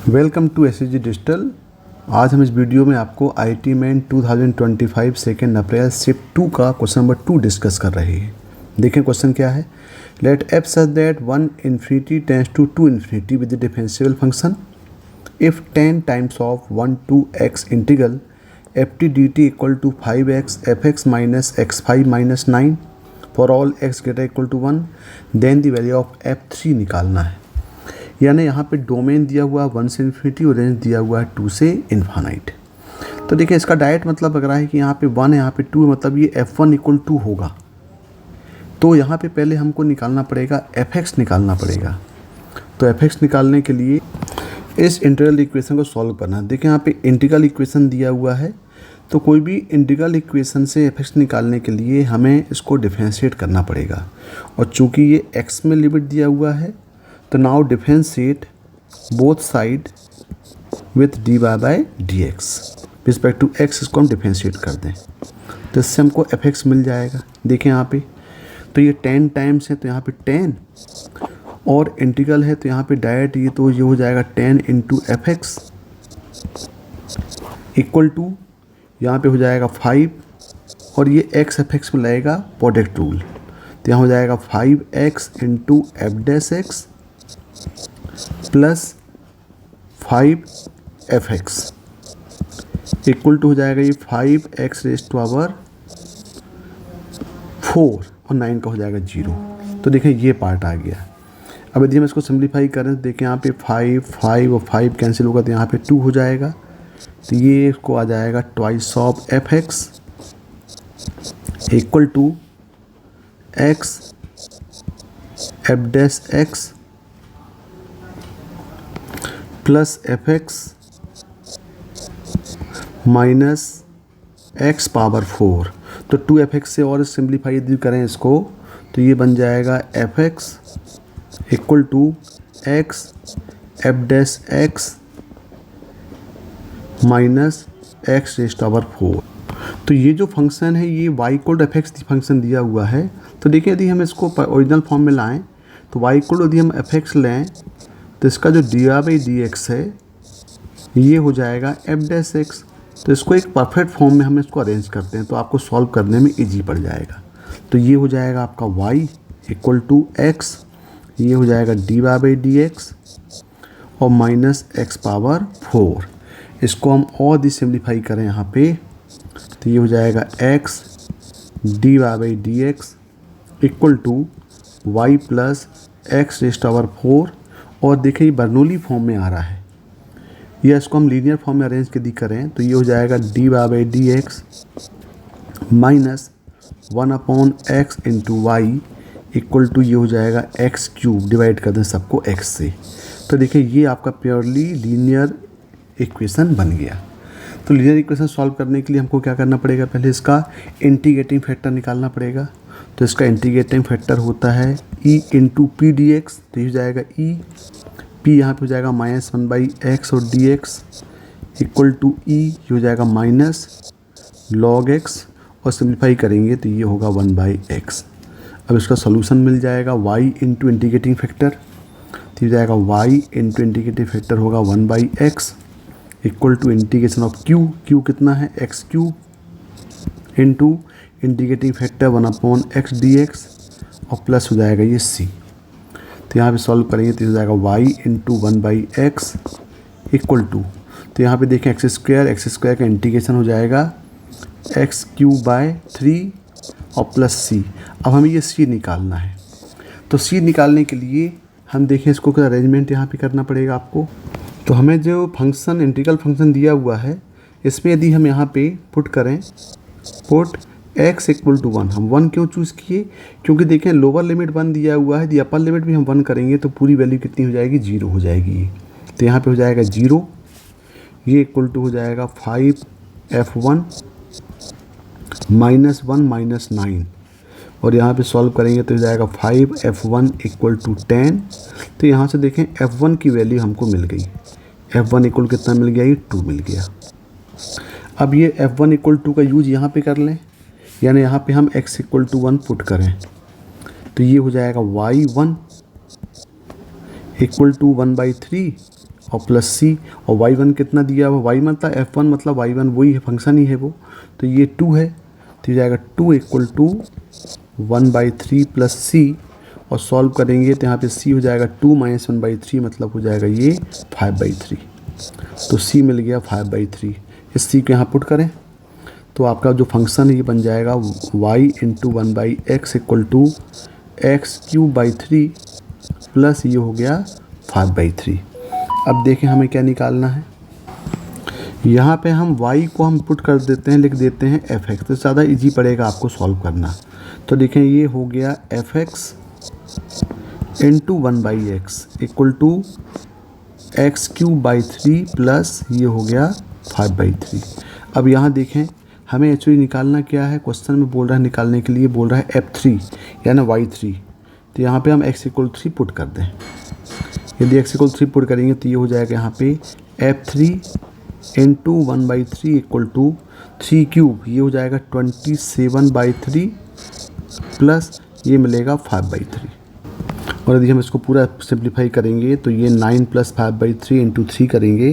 Welcome to SSG digital. आज हम इस वीडियो में आपको IT main 2025 second April shift 2 का क्वेश्चन नंबर 2 डिस्कस कर रहे हैं। देखें क्वेश्चन क्या है। Let F such that 1 infinity tends to 2 infinity with the differential function if 10 times of 1 to x integral F T D T equal to 5x fx minus x5 minus 9 for all x greater equal to 1 then the value of f3 निकालना है। यानी यहाँ पे domain दिया हुआ है 1 से infinity और रेंज दिया हुआ है 2 से इन्फानाइट। तो देखिए इसका डायरेक्ट मतलब लग रहा है कि यहाँ पे 1 है, यहाँ पे 2 है, मतलब ये f1 इक्वल 2 होगा। तो यहाँ पे पहले हमको निकालना पड़ेगा fx निकालना पड़ेगा। तो fx निकालने के लिए इस इंटीग्रल इक्वेशन को सॉल्व करना है। देखिए यहाँ पे इंटीग्रल इक्वेशन दिया हुआ है, तो कोई भी इंटीग्रल इक्वेशन से fx निकालने के लिए हमें इसको डिफरेंशिएट करना पड़ेगा। और चूँकि ये x में लिमिट दिया हुआ है तो now differentiate both side with D Y by D X respect to X. इसको हम डिफरेंशिएट कर दें तो इससे हमको एफ एक्स मिल जाएगा। देखें यहाँ पे तो ये 10 टाइम्स है तो यहाँ पे 10 और इंटीग्रल है तो यहाँ पे डायरेक्ट ये हो जाएगा 10 into F X equal to यहाँ पे हो जाएगा 5 और ये एक्स एफ एक्स में लगेगा प्रोडक्ट रूल तो यहाँ हो जाएगा 5x into F dash X plus 5fx equal to हो जाएगा ये 5x रेज़ टू पावर 4 और 9 का हो जाएगा 0। तो देखें ये पार्ट आ गया। अब यदि हम इसको सिंप्लीफाई करें तो देखें यहाँ पे 5 और 5 कैंसिल होगा तो यहाँ पे 2 हो जाएगा। तो ये इसको आ जाएगा twice of fx equal to x F dash X plus F X minus X power 4। तो 2fx से और सिंप्लीफाई यदि करें इसको तो ये बन जाएगा F X equal to X F dash X minus X raise to power 4। तो ये जो फंक्शन है ये y equal F X function दिया हुआ है। तो देखिए यदि हम इसको ओरिजिनल फॉर्म में लाएं तो y इक्वल यदि हम एफ एक्स लें तो इसका जो D Y by D X है ये हो जाएगा एफ डैश एक्स। तो इसको एक परफेक्ट फॉर्म में हम इसको अरेंज करते हैं तो आपको सॉल्व करने में इजी पड़ जाएगा। तो ये हो जाएगा आपका y इक्वल टू एक्स, ये हो जाएगा D Y by D X और माइनस एक्स पावर 4। इसको हम और भी सिम्प्लीफाई करें यहाँ पे तो ये हो जाएगा x D Y by D X equal to Y plus X raise to power 4। और देखिए ये बर्नौली फॉर्म में आ रहा है या इसको हम लीनियर फॉर्म में अरेंज यदि करें तो ये हो जाएगा D Y by D X minus 1 upon X into Y equal to ये हो जाएगा एक्स क्यूब, डिवाइड कर दें सबको x से। तो देखिए ये आपका प्योरली लीनियर इक्वेशन बन गया। तो लीनियर इक्वेशन सॉल्व करने के लिए हमको क्या करना पड़ेगा, पहले इसका इंटीग्रेटिंग फैक्टर निकालना पड़ेगा। तो इसका इंटीग्रेटिंग फैक्टर होता है e into P D x. तो ये हो जाएगा e, p यहाँ पे हो जाएगा -1/x और dx इक्वल टू e हो जाएगा माइनस log x और सिंप्लीफाई करेंगे तो ये होगा 1/x। अब इसका सॉल्यूशन मिल जाएगा y इंटू इंटीग्रेटिंग फैक्टर तो हो जाएगा y इंटू इंटीग्रेटिंग फैक्टर होगा 1/x equal to integration of q कितना है x cube into integrating factor 1/x dx और प्लस हो जाएगा ये c। तो यहाँ पे सॉल्व करेंगे तो हो जाएगा y into 1/x equal to, तो यहाँ पे देखें एक्स स्क्वायर का इंटीग्रेशन हो जाएगा एक्स क्यूब बाय 3 और प्लस c। अब हमें ये c निकालना है। तो c निकालने के लिए हम देखें इसको क्या अरेंजमेंट यहाँ पे करना पड़ेगा आपको। तो हमें जो फंक्शन इंटीग्रल फंक्शन दिया हुआ है इसमें यदि हम यहाँ पे पुट करें पुट x इक्वल टू 1, हम 1 क्यों चूज़ किए, क्योंकि देखें लोअर लिमिट 1 दिया हुआ है, यदि अपर लिमिट भी हम 1 करेंगे तो पूरी वैल्यू कितनी हो जाएगी, 0 हो जाएगी। तो यहाँ पे हो जाएगा 0, ये इक्वल टू हो जाएगा 5f1 माइनस 1 माइनस 9 और यहाँ पे सॉल्व करेंगे तो हो जाएगा 5f1 इक्वल टू 10। तो यहाँ से देखें f1 की वैल्यू हमको मिल गई, f1 इक्वल कितना मिल गया, ये 2 मिल गया। अब ये f1 इक्वल 2 का यूज यहाँ पे कर लें, यानी यहाँ पे हम x इक्वल टू 1 पुट करें तो ये हो जाएगा y1 इक्वल टू 1/3 और प्लस सी, और y1 कितना दिया हुआ, y मतलब f1 मतलब y1 वही है, फंक्शन ही है वो, तो ये 2 है, तो ये जाएगा 2 इक्वल टू 1/3 प्लस सी, और सॉल्व करेंगे तो यहाँ पे c हो जाएगा 2 माइनस 1/3 मतलब हो जाएगा ये 5/3, तो c मिल गया 5/3। इस c को यहाँ पुट करें तो आपका जो फंक्शन है ये बन जाएगा y into 1/x equal to x³ 3 plus ये हो गया 5/3। अब देखें हमें क्या निकालना है, यहाँ पे हम y को हम पुट कर देते हैं, लिख देते हैं fx, तो ज़्यादा इजी पड़ेगा आपको सॉल्व करना। तो देखें ये हो गया fx into 1/x equal to x³ 3 plus ये हो गया 5/3। अब यहाँ देखें हमें एक्चुअली निकालना क्या है, क्वेश्चन में बोल रहा है निकालने के लिए बोल रहा है f3 यानी y3, तो यहाँ पे हम x = 3 पुट कर दें। यदि x = 3 पुट करेंगे तो ये हो जाएगा यहाँ पे f3 इंटू 1/3 इक्वल टू 3³ ये हो जाएगा 27/3 प्लस ये मिलेगा 5/3। और यदि हम इसको पूरा सिंप्लीफाई करेंगे तो ये 9 + 5/3 इंटू 3 करेंगे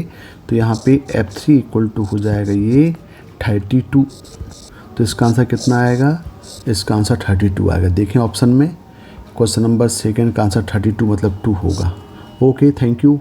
तो यहाँ पे f3 इक्वल टू हो जाएगा ये 32। तो इसका आंसर कितना आएगा, इसका आंसर 32 आएगा। देखें ऑप्शन में क्वेश्चन नंबर 2 का आंसर 32 मतलब 2 होगा। Okay, thank you.